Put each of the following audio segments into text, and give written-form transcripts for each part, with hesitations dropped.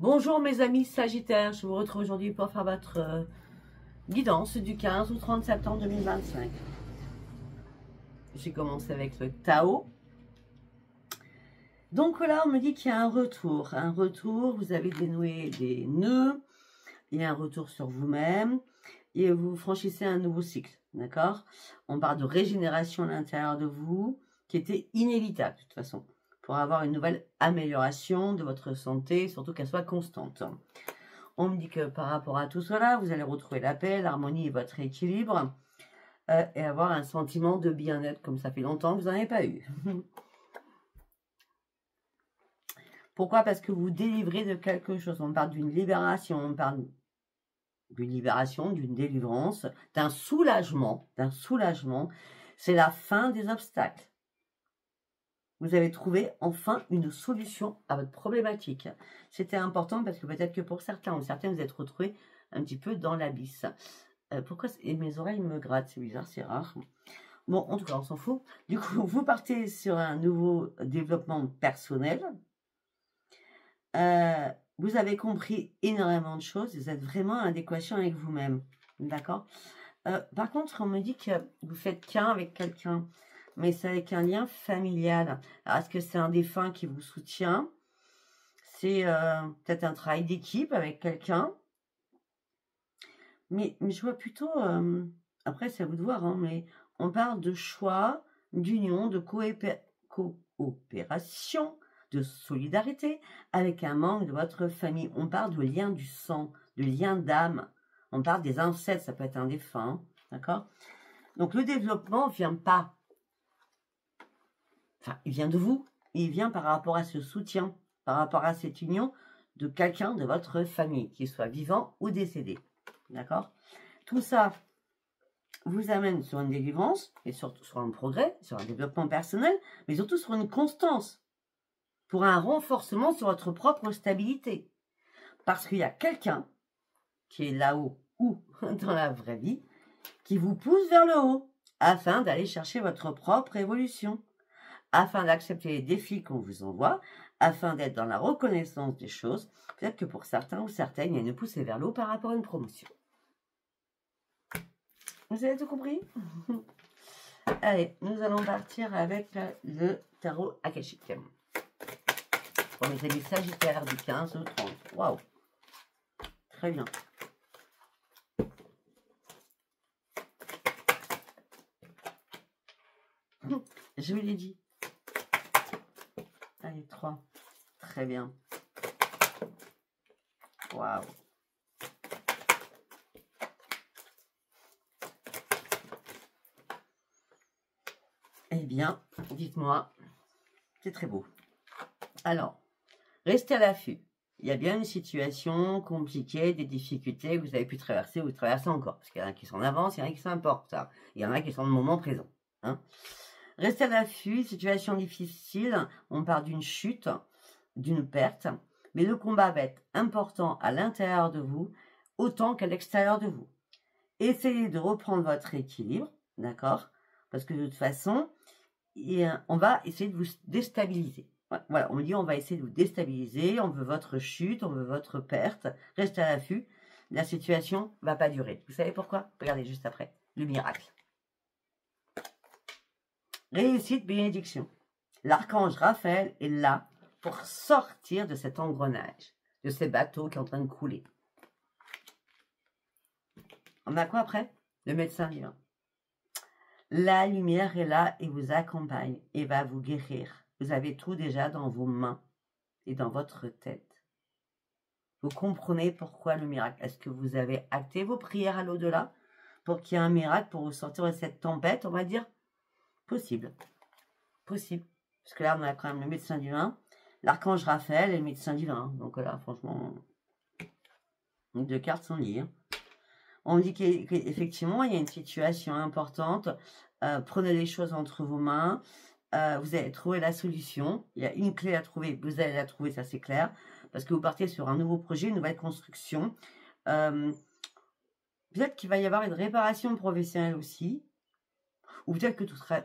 Bonjour mes amis Sagittaires, je vous retrouve aujourd'hui pour faire votre guidance du 15 au 30 septembre 2025. J'ai commencé avec le Tao. Donc là, on me dit qu'il y a un retour, vous avez dénoué des nœuds, il y a un retour sur vous-même et vous franchissez un nouveau cycle, d'accord? On parle de régénération à l'intérieur de vous qui était inévitable de toute façon, pour avoir une nouvelle amélioration de votre santé, surtout qu'elle soit constante. On me dit que par rapport à tout cela, vous allez retrouver la paix, l'harmonie et votre équilibre et avoir un sentiment de bien-être comme ça fait longtemps que vous n'en avez pas eu. Pourquoi? Parce que vous délivrez de quelque chose. On parle d'une libération, on parle d'une libération, d'une délivrance, d'un soulagement, C'est la fin des obstacles. Vous avez trouvé enfin une solution à votre problématique. C'était important parce que peut-être que pour certains ou certaines, vous êtes retrouvés un petit peu dans l'abysse. Pourquoi mes oreilles me grattent? C'est bizarre, c'est rare. Bon, en tout cas, on s'en fout. Du coup, vous partez sur un nouveau développement personnel. Vous avez compris énormément de choses. Vous êtes vraiment en adéquation avec vous-même. D'accord? Par contre, on me dit que vous faites qu'un avec quelqu'un. Mais c'est avec un lien familial. Est-ce que c'est un défunt qui vous soutient? C'est peut-être un travail d'équipe avec quelqu'un. Mais je vois plutôt... après, c'est à vous de voir, hein, mais on parle de choix, d'union, de coopération, de solidarité avec un membre de votre famille. On parle de lien du sang, de lien d'âme. On parle des ancêtres, ça peut être un défunt, d'accord? Donc le développement ne vient pas... Enfin, il vient de vous, il vient par rapport à ce soutien, par rapport à cette union de quelqu'un de votre famille, qu'il soit vivant ou décédé. D'accord? Tout ça vous amène sur une délivrance, et surtout sur un progrès, sur un développement personnel, mais surtout sur une constance, pour un renforcement sur votre propre stabilité. Parce qu'il y a quelqu'un qui est là-haut ou dans la vraie vie, qui vous pousse vers le haut, afin d'aller chercher votre propre évolution, afin d'accepter les défis qu'on vous envoie, afin d'être dans la reconnaissance des choses. Peut-être que pour certains ou certaines, il y a une poussée vers le haut par rapport à une promotion. Vous avez tout compris? Allez, nous allons partir avec le tarot akashique. Pour mes amis Sagittaires du 15 au 30. Waouh! Très bien. Je vous l'ai dit. Allez, 3. Très bien. Waouh. Eh bien, dites-moi, c'est très beau. Alors, restez à l'affût. Il y a bien une situation compliquée, des difficultés que vous avez pu traverser ou traverser encore. Parce qu'il y en a qui sont en avance, il y en a qui sont en retard. Il y en a qui sont dans le moment présent. Hein. Restez à l'affût, situation difficile, on parle d'une chute, d'une perte, mais le combat va être important à l'intérieur de vous, autant qu'à l'extérieur de vous. Essayez de reprendre votre équilibre, d'accord? Parce que de toute façon, on va essayer de vous déstabiliser. Voilà, on me dit on va essayer de vous déstabiliser, on veut votre chute, on veut votre perte, restez à l'affût, la situation ne va pas durer. Vous savez pourquoi? Regardez juste après, le miracle. Réussite, bénédiction. L'archange Raphaël est là pour sortir de cet engrenage, de ces bateaux qui sont en train de couler. On a quoi après? Le médecin divin. La lumière est là et vous accompagne et va vous guérir. Vous avez tout déjà dans vos mains et dans votre tête. Vous comprenez pourquoi le miracle? Est-ce que vous avez acté vos prières à l'au-delà pour qu'il y ait un miracle pour vous sortir de cette tempête, on va dire? Possible. Possible. Parce que là, on a quand même le médecin divin, l'archange Raphaël et le médecin divin. Donc là, franchement, les deux cartes sont liées. On dit qu'effectivement, il y a une situation importante. Prenez les choses entre vos mains. Vous allez trouver la solution. Il y a une clé à trouver. Vous allez la trouver, ça c'est clair. Parce que vous partez sur un nouveau projet, une nouvelle construction. Peut-être qu'il va y avoir une réparation professionnelle aussi. Ou peut-être que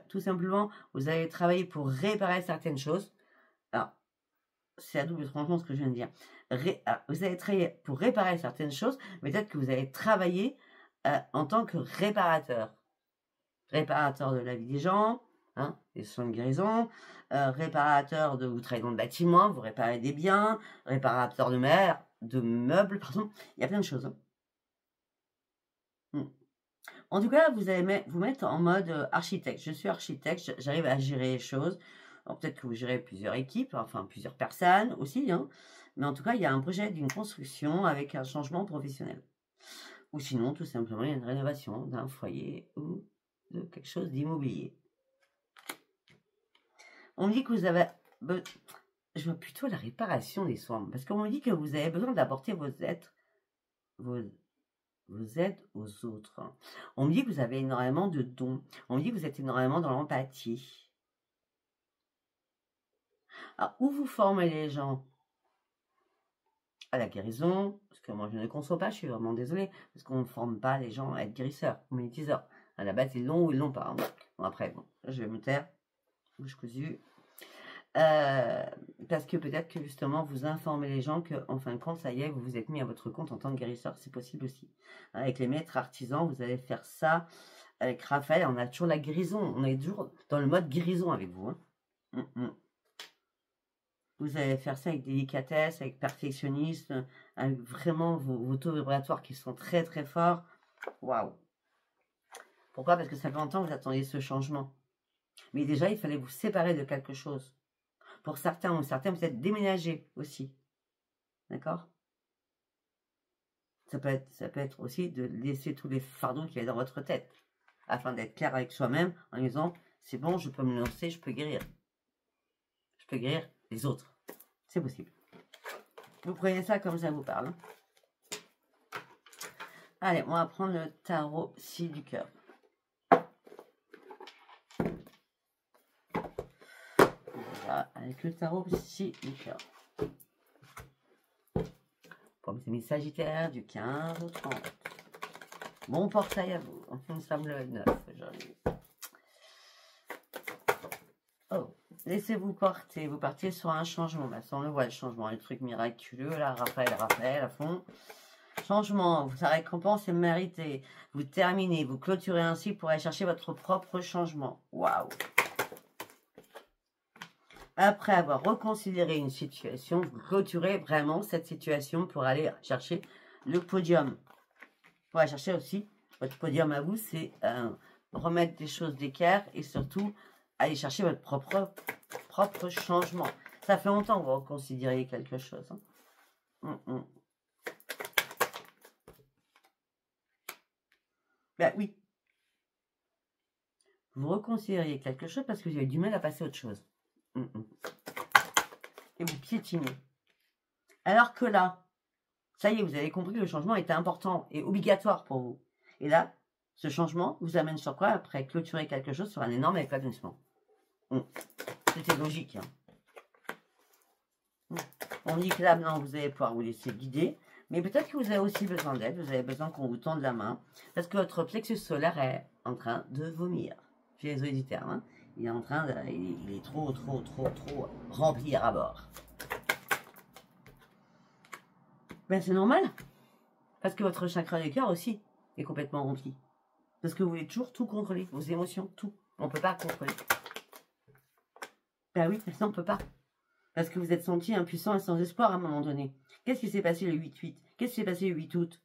tout simplement, vous allez travailler pour réparer certaines choses. Alors, c'est à double tranchant ce que je viens de dire. Vous allez travailler pour réparer certaines choses, mais peut-être que vous allez travailler en tant que réparateur. Réparateur de la vie des gens, hein, des soins de guérison, réparateur vous travaillez dans le bâtiment, vous réparez des biens, réparateur de meubles, pardon, il y a plein de choses. Hein. En tout cas, vous allez vous mettre en mode architecte. Je suis architecte, j'arrive à gérer les choses. Alors peut-être que vous gérez plusieurs équipes, enfin plusieurs personnes aussi, hein. Mais en tout cas, il y a un projet d'une construction avec un changement professionnel. Ou sinon, tout simplement, il y a une rénovation d'un foyer ou de quelque chose d'immobilier. On me dit que vous avez... Je vois plutôt la réparation des soins. Parce qu'on me dit que vous avez besoin d'apporter vos aides aux autres. On me dit que vous avez énormément de dons. On me dit que vous êtes énormément dans l'empathie. Alors, où vous formez les gens? À la guérison, parce que moi je ne conçois pas, je suis vraiment désolée, parce qu'on ne forme pas les gens à être guérisseurs, magnétiseurs. À la base, ils l'ont ou ils l'ont pas. Hein. Bon, après, bon, je vais me taire, bouche cousue. Parce que peut-être que justement, vous informez les gens qu'en fin de compte, ça y est, vous vous êtes mis à votre compte en tant que guérisseur, c'est possible aussi. Avec les maîtres artisans, vous allez faire ça. Avec Raphaël, on a toujours la guérison, on est toujours dans le mode guérison avec vous. Hein. Vous allez faire ça avec délicatesse, avec perfectionnisme, avec vraiment vos taux vibratoires qui sont très très forts. Waouh! Pourquoi? Parce que ça fait longtemps que vous attendiez ce changement. Mais déjà, il fallait vous séparer de quelque chose. Pour certains ou certaines, vous êtes déménagés aussi. D'accord? Ça peut être aussi de laisser tous les fardeaux qu'il y a dans votre tête. Afin d'être clair avec soi-même en disant, c'est bon, je peux me lancer, je peux guérir. Je peux guérir les autres. C'est possible. Vous prenez ça comme ça vous parle. Hein. Allez, on va prendre le tarot 6 du cœur. Voilà, avec le tarot 6 du cœur. Pour mes amis Sagittaires, du 15 au 30. Bon portail à vous. Nous sommes le 9 aujourd'hui. Oh, laissez-vous porter. Vous partez sur un changement. Bah, ça, on le voit, le changement. Les trucs miraculeux, là, Raphaël, à fond. Changement, sa récompense est méritée. Vous terminez, vous clôturez ainsi pour aller chercher votre propre changement. Waouh! Après avoir reconsidéré une situation, vous clôturez vraiment cette situation pour aller chercher le podium. Pour aller chercher aussi votre podium à vous, c'est remettre des choses d'équerre et surtout aller chercher votre propre changement. Ça fait longtemps que vous reconsidérez quelque chose. Hein. Ben oui. Vous reconsidériez quelque chose parce que vous avez du mal à passer à autre chose. Et vous piétinez. Alors que là, ça y est, vous avez compris que le changement était important et obligatoire pour vous. Et là, ce changement vous amène sur quoi? Après clôturer quelque chose sur un énorme épanouissement. C'était logique. Hein. On dit que là, maintenant, vous allez pouvoir vous laisser guider. Mais peut-être que vous avez aussi besoin d'aide. Vous avez besoin qu'on vous tende la main. Parce que votre plexus solaire est en train de vomir. Je suis désolé du terme. Hein. Il est en train de... Il est trop rempli à bord. Ben c'est normal. Parce que votre chakra du cœur aussi est complètement rempli. Parce que vous voulez toujours tout contrôler. Vos émotions, tout. On ne peut pas contrôler. Ben oui, ça on ne peut pas. Parce que vous êtes senti impuissant et sans espoir à un moment donné. Qu'est-ce qui s'est passé le 8-8? Qu'est-ce qui s'est passé le 8 août?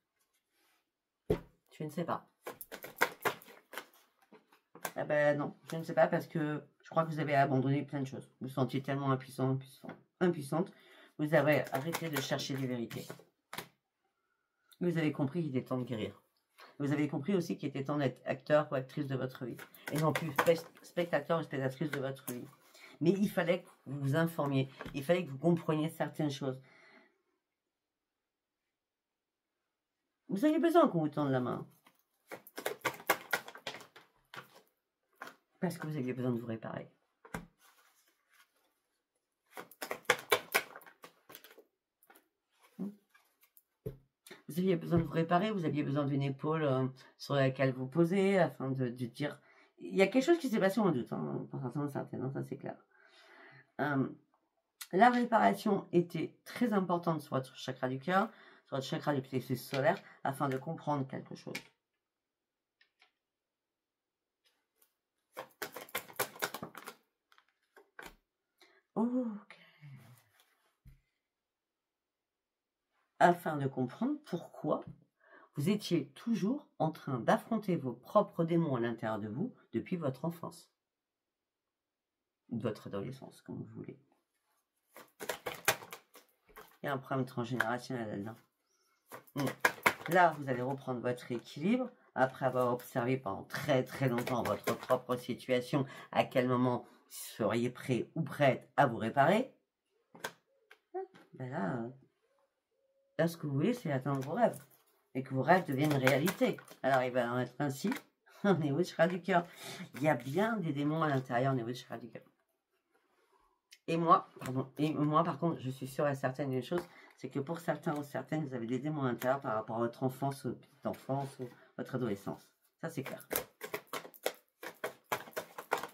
Je ne sais pas. Ah ben non, je ne sais pas parce que je crois que vous avez abandonné plein de choses. Vous vous sentiez tellement impuissante. Vous avez arrêté de chercher des vérités. Vous avez compris qu'il était temps de guérir. Vous avez compris aussi qu'il était temps d'être acteur ou actrice de votre vie. Et non plus spectateur ou spectatrice de votre vie. Mais il fallait que vous vous informiez. Il fallait que vous compreniez certaines choses. Vous avez besoin qu'on vous tende la main. Parce que vous aviez besoin de vous réparer. Vous aviez besoin de vous réparer, vous aviez besoin d'une épaule sur laquelle vous posez, afin de dire... Il y a quelque chose qui s'est passé en doute, hein, pour certains, ça c'est clair. La réparation était très importante sur votre chakra du cœur, sur votre chakra du plexus solaire, afin de comprendre quelque chose. Ok. Afin de comprendre pourquoi vous étiez toujours en train d'affronter vos propres démons à l'intérieur de vous depuis votre enfance. Ou votre adolescence, comme vous voulez. Il y a un problème transgénérationnel là-dedans. Là, vous allez reprendre votre équilibre après avoir observé pendant très très longtemps votre propre situation, à quel moment vous seriez prêt ou prête à vous réparer. Ben là, ce que vous voulez, c'est atteindre vos rêves. Et que vos rêves deviennent réalité. Alors, il va en être ainsi au niveau du chakra du cœur. Il y a bien des démons à l'intérieur au niveau du chakra du cœur. Et moi, par contre, je suis sûre et certaine d'une chose, c'est que pour certains ou certaines, vous avez des démons à l'intérieur par rapport à votre enfance, ou petite enfance, ou votre adolescence. Ça, c'est clair.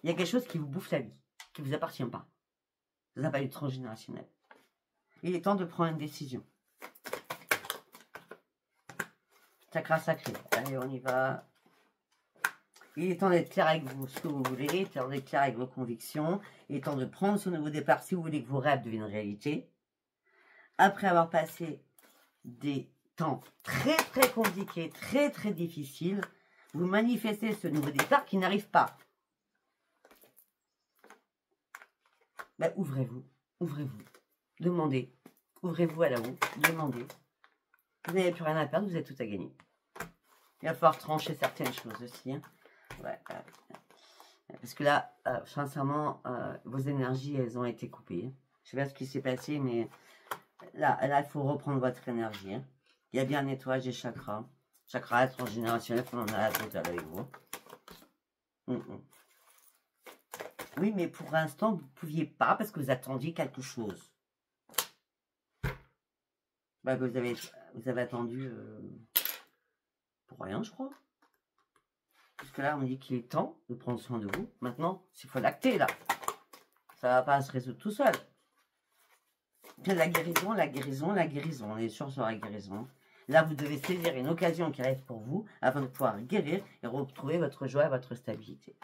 Il y a quelque chose qui vous bouffe la vie, qui ne vous appartient pas. Ça s'appelle du transgénérationnel. Il est temps de prendre une décision. Chakra sacré. Allez, on y va. Il est temps d'être clair avec vous, ce que vous voulez. Il est temps d'être clair avec vos convictions. Il est temps de prendre ce nouveau départ si vous voulez que vos rêves deviennent réalité. Après avoir passé des temps très très compliqués, très très difficiles, vous manifestez ce nouveau départ qui n'arrive pas. Ben, ouvrez-vous, ouvrez-vous, demandez, ouvrez-vous à la haut, demandez. Vous n'avez plus rien à perdre, vous avez tout à gagner. Il va falloir trancher certaines choses aussi. Hein. Ouais, parce que là, sincèrement, vos énergies, elles ont été coupées. Je ne sais pas ce qui s'est passé, mais là, il faut reprendre votre énergie. Hein. Il y a bien un nettoyage des chakras. Chakras transgénérationnels, on en a tout avec vous. Oui, mais pour l'instant, vous ne pouviez pas parce que vous attendiez quelque chose. Bah, vous avez attendu pour rien, je crois. Parce que là, on me dit qu'il est temps de prendre soin de vous. Maintenant, il faut l'acter, là. Ça ne va pas se résoudre tout seul. La guérison, la guérison, la guérison. On est sûr sur la guérison. Là, vous devez saisir une occasion qui arrive pour vous afin de pouvoir guérir et retrouver votre joie et votre stabilité.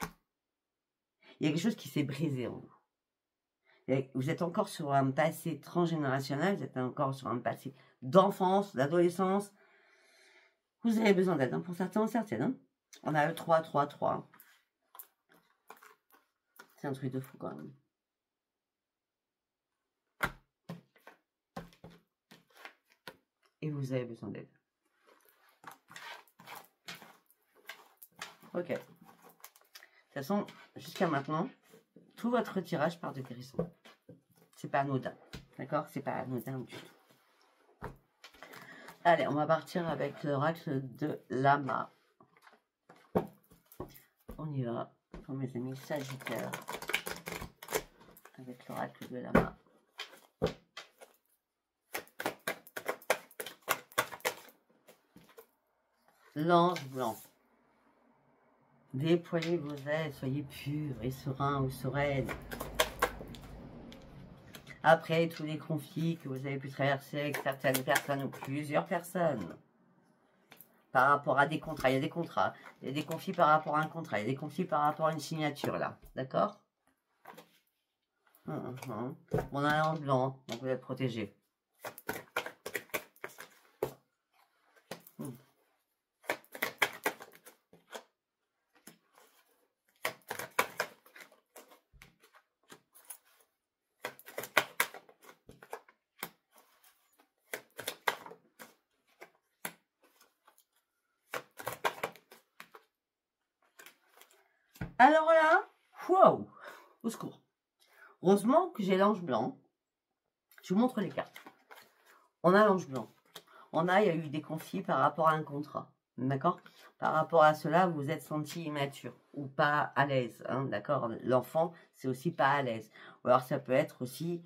Il y a quelque chose qui s'est brisé en vous. Vous êtes encore sur un passé transgénérationnel, vous êtes encore sur un passé d'enfance, d'adolescence. Vous avez besoin d'aide, hein, pour certains, certaines. Hein. On a le 3, 3, 3. C'est un truc de fou quand même. Et vous avez besoin d'aide. Ok. De toute façon, jusqu'à maintenant, tout votre tirage part de guérison. C'est pas anodin. D'accord? C'est pas anodin du tout. Allez, on va partir avec l'oracle de Lama. On y va pour mes amis Sagittaires. Avec l'oracle de Lama. L'ange blanc. Déployez vos ailes, soyez purs et sereins ou sereines. Après tous les conflits que vous avez pu traverser avec certaines personnes ou plusieurs personnes, par rapport à des contrats, il y a des contrats, il y a des conflits par rapport à un contrat, il y a des conflits par rapport à une signature là, d'accord? On a un ange blanc, donc vous êtes protégé. Alors là, wow, au secours. Heureusement que j'ai l'ange blanc. Je vous montre les cartes. On a l'ange blanc. Il y a eu des conflits par rapport à un contrat. D'accord? Par rapport à cela, vous vous êtes senti immature ou pas à l'aise. Hein, d'accord? L'enfant, c'est aussi pas à l'aise. Ou alors ça peut être aussi...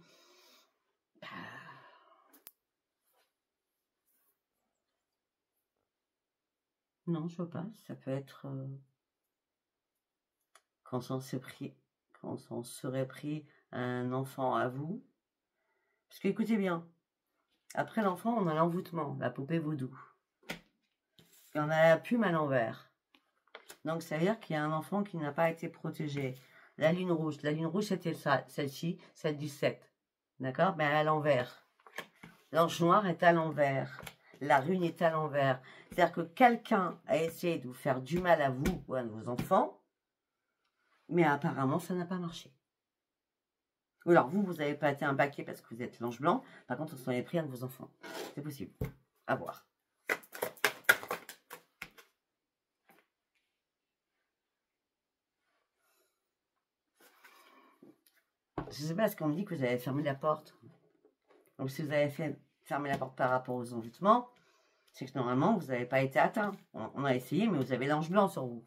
Non, je veux pas. Ça peut être... quand on serait pris un enfant à vous, Parce que écoutez bien, après l'enfant, on a l'envoûtement, la poupée vaudou. Et on a la plume à l'envers. Donc, ça veut dire qu'il y a un enfant qui n'a pas été protégé. La lune rouge, c'était celle-ci, celle du 7. D'accord? Mais elle est à l'envers. L'ange noir est à l'envers. La rune est à l'envers. C'est-à-dire que quelqu'un a essayé de vous faire du mal à vous ou à vos enfants, mais apparemment, ça n'a pas marché. Ou alors, vous n'avez pas été impacté parce que vous êtes l'ange blanc. Par contre, on s'en est pris un de vos enfants. C'est possible. À voir. Je ne sais pas, est-ce qu'on me dit que vous avez fermé la porte? Donc, si vous avez fermé la porte par rapport aux envoûtements, c'est que normalement, vous n'avez pas été atteint. On a essayé, mais vous avez l'ange blanc sur vous.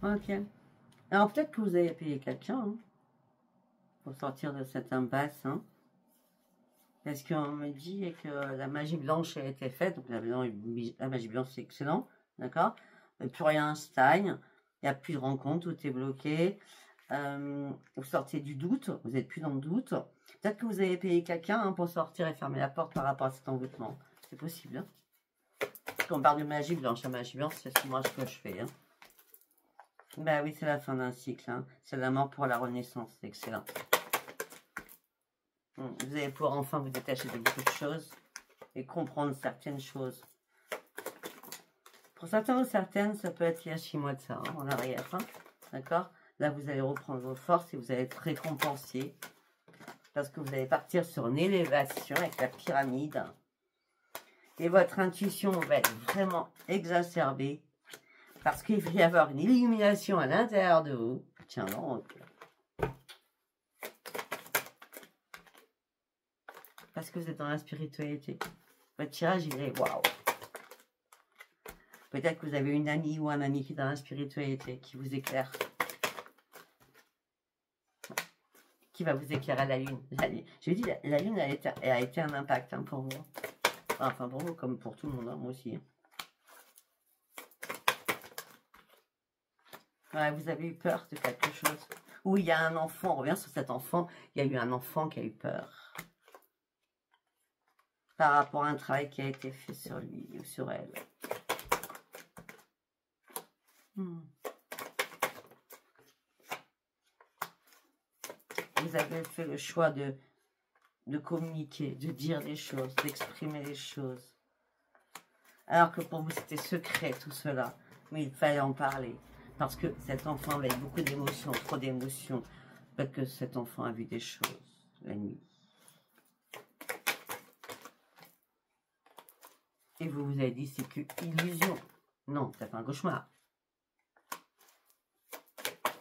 Ok. Alors peut-être que vous avez payé quelqu'un pour sortir de cette impasse. Parce qu'on me dit que la magie blanche a été faite. Donc la magie blanche, c'est excellent. D'accord? Plus rien stagne. Il n'y a plus de rencontre. Tout est bloqué. Vous sortez du doute. Vous n'êtes plus dans le doute. Peut-être que vous avez payé quelqu'un pour sortir et fermer la porte par rapport à cet envoûtement. C'est possible. Parce qu'on parle de magie blanche. La magie blanche, c'est moi ce que je fais. Bah oui, c'est la fin d'un cycle. C'est la mort pour la renaissance. C'est excellent. Vous allez pouvoir enfin vous détacher de beaucoup de choses et comprendre certaines choses. Pour certains ou certaines, ça peut être il y a 6 mois de ça, en arrière. D'accord? Là, vous allez reprendre vos forces et vous allez être récompensé. Parce que vous allez partir sur une élévation avec la pyramide. Et votre intuition va être vraiment exacerbée. Parce qu'il va y avoir une illumination à l'intérieur de vous. Tiens, non. Parce que vous êtes dans la spiritualité. Votre tirage, il est waouh. Peut-être que vous avez une amie ou un ami qui est dans la spiritualité, qui vous éclaire. Qui va vous éclairer à la lune. Je vous dis, la lune a été un impact pour vous. Enfin, pour vous, comme pour tout le monde, moi aussi. Ouais, vous avez eu peur de quelque chose. Ou il y a un enfant, on revient sur cet enfant, il y a eu un enfant qui a eu peur. Par rapport à un travail qui a été fait sur lui ou sur elle. Vous avez fait le choix de communiquer, de dire des choses, d'exprimer des choses. Alors que pour vous, c'était secret tout cela. Mais il fallait en parler. Parce que cet enfant avait beaucoup d'émotions, trop d'émotions. Parce que cet enfant a vu des choses la nuit. Et vous vous avez dit, c'est qu'une illusion. Non, c'est pas un cauchemar.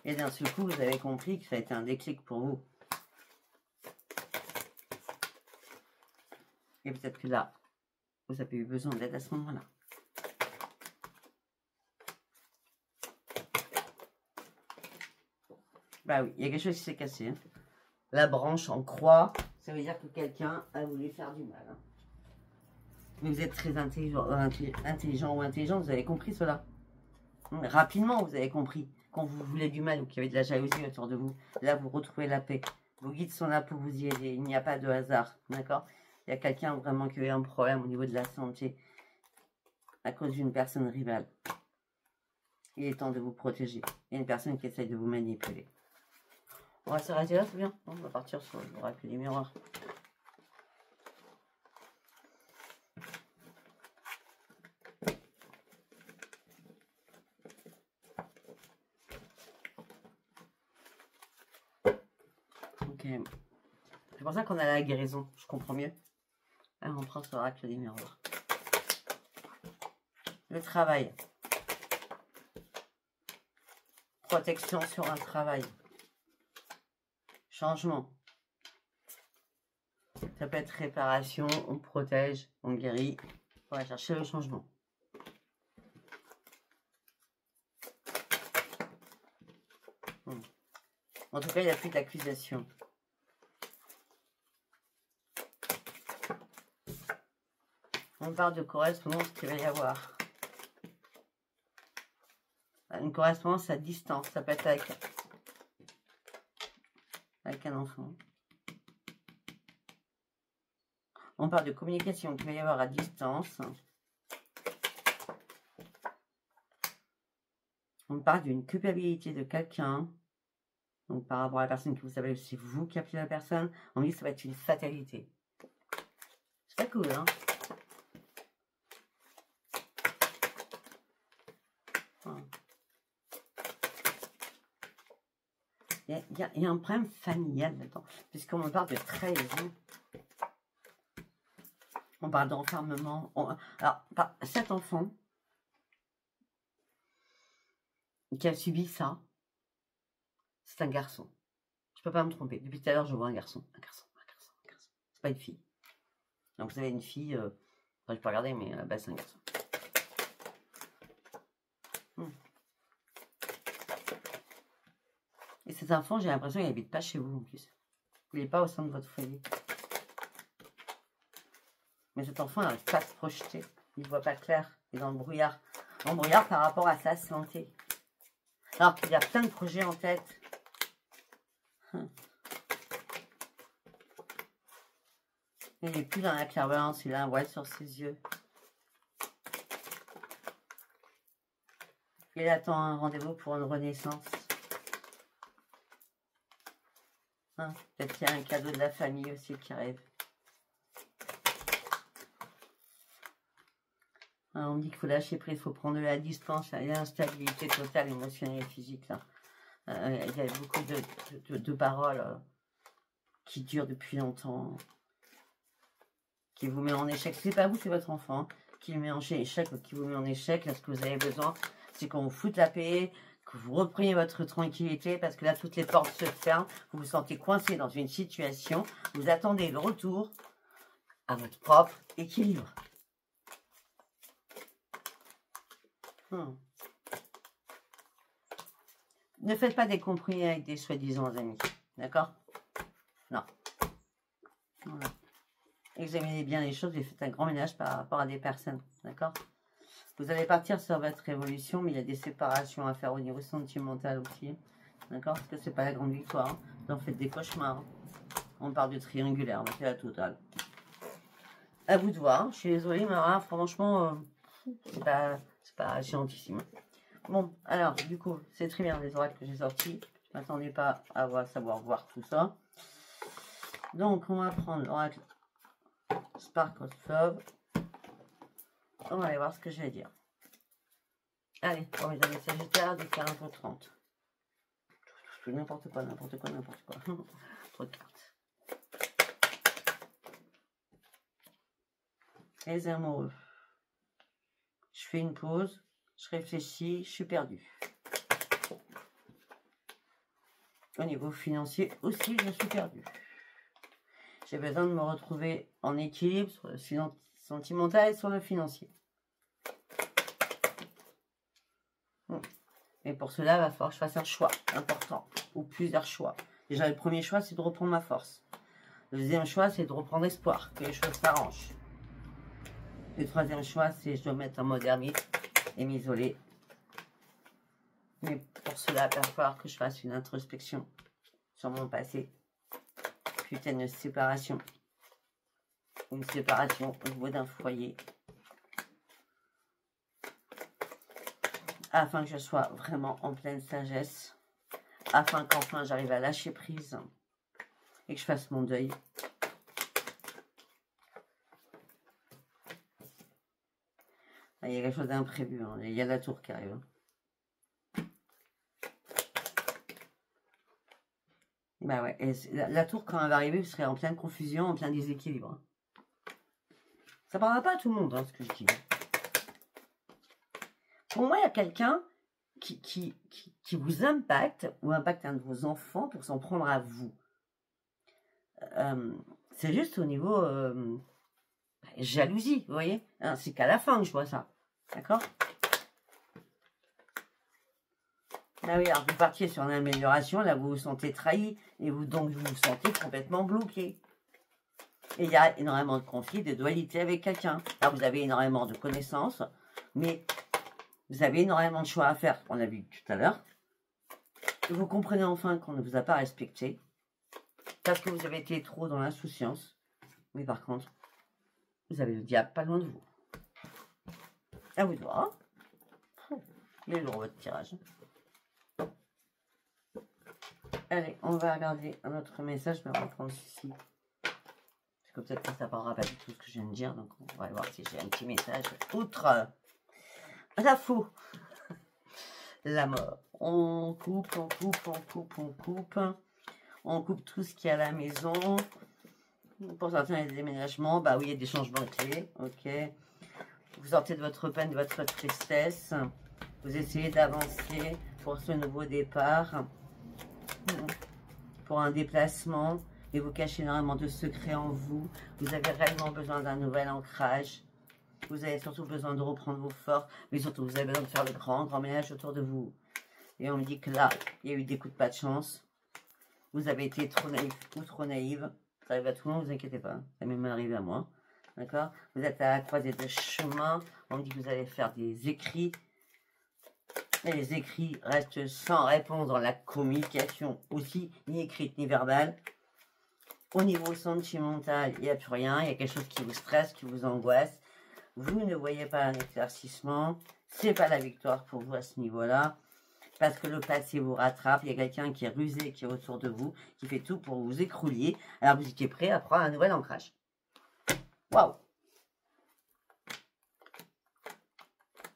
Et d'un seul coup, vous avez compris que ça a été un déclic pour vous. Et peut-être que là, vous avez eu besoin d'aide à ce moment-là. Bah oui, il y a quelque chose qui s'est cassé. La branche en croix, ça veut dire que quelqu'un a voulu faire du mal. Mais vous êtes très intelligent ou intelligente, vous avez compris cela. Rapidement, vous avez compris. Quand vous voulez du mal ou qu'il y avait de la jalousie autour de vous, là, vous retrouvez la paix. Vos guides sont là pour vous y aider. Il n'y a pas de hasard. D'accord? Il y a quelqu'un vraiment qui a eu un problème au niveau de la santé à cause d'une personne rivale. Il est temps de vous protéger. Il y a une personne qui essaye de vous manipuler. On va s'arrêter là, c'est bien. On va partir sur l'oracle des miroirs. Ok. C'est pour ça qu'on a la guérison. Je comprends mieux. Alors on prend sur l'oracle des miroirs. Le travail. Protection sur un travail. Changement. Ça peut être réparation, on protège, on guérit, On va chercher le changement. En tout cas, il n'y a plus d'accusation. On parle de correspondance qu'il va y avoir. Une correspondance à distance, ça peut être avec un enfant. On parle de communication qu'il va y avoir à distance. On parle d'une culpabilité de quelqu'un. Donc par rapport à la personne que vous savez, c'est vous qui appelez la personne. On dit que ça va être une fatalité. C'est pas cool, hein? Il y a un problème familial là-dedans, puisqu'on me parle de trahison. On parle d'enfermement. Alors, cet enfant qui a subi ça, c'est un garçon. Je peux pas me tromper. Depuis tout à l'heure, je vois un garçon. Un garçon. C'est pas une fille. Donc, vous avez une fille, je peux regarder, mais bah, c'est un garçon. Et cet enfant, j'ai l'impression qu'il n'habite pas chez vous en plus. Il n'est pas au sein de votre foyer. Mais cet enfant n'arrive pas à se projeter. Il ne voit pas clair. Il est dans le brouillard. En brouillard par rapport à sa santé. Alors qu'il y a plein de projets en tête. Il n'est plus dans la clairvoyance. Il a un voile sur ses yeux. Il attend un rendez-vous pour une renaissance. Peut-être qu'il y a un cadeau de la famille aussi qui arrive. On me dit qu'il faut lâcher prise, il faut prendre de la distance. Il y a l'instabilité totale émotionnelle et physique. Là. Il y a beaucoup de paroles qui durent depuis longtemps, qui vous met en échec. C'est pas vous, c'est votre enfant qui met en échec, qui vous met en échec. Là, ce que vous avez besoin, c'est qu'on vous foute la paix, que vous repreniez votre tranquillité, parce que là, toutes les portes se ferment. Vous vous sentez coincé dans une situation. Vous attendez le retour à votre propre équilibre. Ne faites pas des compromis avec des soi-disant amis. D'accord? Non. Voilà. Examinez bien les choses et faites un grand ménage par rapport à des personnes. D'accord? Vous allez partir sur votre évolution, mais il y a des séparations à faire au niveau sentimental aussi. D'accord? Parce que c'est pas la grande victoire. Hein. Vous en faites des cauchemars. On parle de triangulaire, c'est la totale. À vous de voir. Je suis désolée, Mara, franchement, c'est pas gentillissime. Bon, alors, du coup, c'est très bien les oracles que j'ai sortis. Je ne m'attendais pas à savoir voir tout ça. Donc, on va prendre l'oracle Spark of Love. On va aller voir ce que j'ai à dire. Allez, pour mes amis Sagittaires, du 40 au 30. N'importe quoi. Trop de cartes. Les amoureux. Je fais une pause. Je réfléchis, je suis perdue. Au niveau financier aussi, je suis perdue. J'ai besoin de me retrouver en équilibre sur le sentimental et sur le financier. Et pour cela, il va falloir que je fasse un choix important, ou plusieurs choix. Déjà, le premier choix, c'est de reprendre ma force. Le deuxième choix, c'est de reprendre espoir, que les choses s'arrangent. Le troisième choix, c'est je dois mettre en mode ermite et m'isoler. Mais pour cela, il va falloir que je fasse une introspection sur mon passé. Putain de séparation. Une séparation au niveau d'un foyer. Afin que je sois vraiment en pleine sagesse. Afin qu'enfin j'arrive à lâcher prise. Et que je fasse mon deuil. Il y a quelque chose d'imprévu. Hein. Il y a la tour qui arrive. Hein. Bah ouais. Et la tour, quand elle va arriver, vous serez en pleine confusion, en plein déséquilibre. Ça ne parlera pas à tout le monde, hein, ce que je dis. Pour moi, il y a quelqu'un qui vous impacte, ou impacte un de vos enfants pour s'en prendre à vous. C'est juste au niveau jalousie, vous voyez, hein, c'est qu'à la fin que je vois ça, d'accord? Ah oui, alors vous partiez sur une amélioration, là vous vous sentez trahi, et vous donc vous vous sentez complètement bloqué. Et il y a énormément de conflits, de dualité avec quelqu'un. Là vous avez énormément de connaissances, mais vous avez énormément de choix à faire, on l'a vu tout à l'heure. Vous comprenez enfin qu'on ne vous a pas respecté, parce que vous avez été trop dans l'insouciance. Mais par contre, vous avez le diable pas loin de vous. À vous de voir. Il est lourd votre tirage. Allez, on va regarder un autre message, mais on va prendre ceci. Parce que peut-être que ça parlera pas du tout ce que je viens de dire, donc on va voir si j'ai un petit message. Outre la fou, la mort. On coupe, on coupe, on coupe, on coupe. On coupe tout ce qui est à la maison. Pour certains, il y a des déménagements. Bah oui, il y a des changements de clés. Ok. Vous sortez de votre peine, de votre tristesse. Vous essayez d'avancer pour ce nouveau départ. Pour un déplacement. Et vous cachez énormément de secrets en vous. Vous avez réellement besoin d'un nouvel ancrage. Vous avez surtout besoin de reprendre vos forces. Mais surtout, vous avez besoin de faire le grand ménage autour de vous. Et on me dit que là, il y a eu des coups de pas de chance. Vous avez été trop naïf ou trop naïve. Ça arrive à tout le monde, ne vous inquiétez pas. Ça m'est même arrivé à moi. D'accord? Vous êtes à la croisée de chemin. On me dit que vous allez faire des écrits. Et les écrits restent sans réponse dans la communication aussi, ni écrite ni verbale. Au niveau sentimental, il n'y a plus rien. Il y a quelque chose qui vous stresse, qui vous angoisse. Vous ne voyez pas un éclaircissement. Ce n'est pas la victoire pour vous à ce niveau-là. Parce que le passé vous rattrape. Il y a quelqu'un qui est rusé, qui est autour de vous, qui fait tout pour vous écrouler. Alors vous étiez prêt à prendre un nouvel ancrage. Waouh!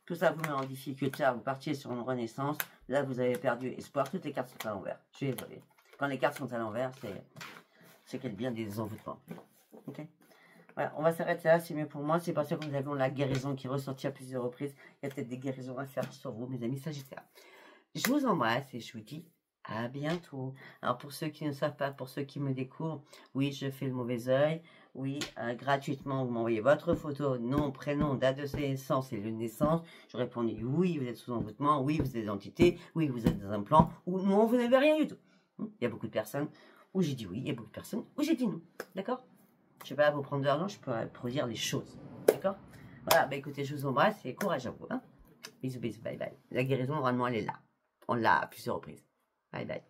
Tout ça vous met en difficulté. Alors vous partiez sur une renaissance. Là, vous avez perdu espoir. Toutes les cartes sont à l'envers. Je suis désolé. Quand les cartes sont à l'envers, c'est qu'il y a bien des envoûtements. Ok? Voilà, on va s'arrêter là, c'est mieux pour moi. C'est parce que nous avons la guérison qui est ressortie à plusieurs reprises. Il y a peut-être des guérisons à faire sur vous, mes amis Sagittaires. Je vous embrasse et je vous dis à bientôt. Alors pour ceux qui ne savent pas, pour ceux qui me découvrent, oui, je fais le mauvais oeil. Oui, gratuitement, vous m'envoyez votre photo, nom, prénom, date de naissance et lieu de naissance. Je répondis oui, vous êtes sous envoûtement, oui, vous êtes des entités, oui, vous êtes dans un plan, ou non, vous n'avez rien du tout. Il y a beaucoup de personnes où j'ai dit oui, il y a beaucoup de personnes où j'ai dit non. D'accord? Je ne vais pas vous prendre de l'argent, je peux produire des choses. D'accord? Voilà, bah écoutez, je vous embrasse et courage à vous. Hein. Bisous, bisous, bye bye. La guérison, normalement, elle est là. On l'a à plusieurs reprises. Bye bye.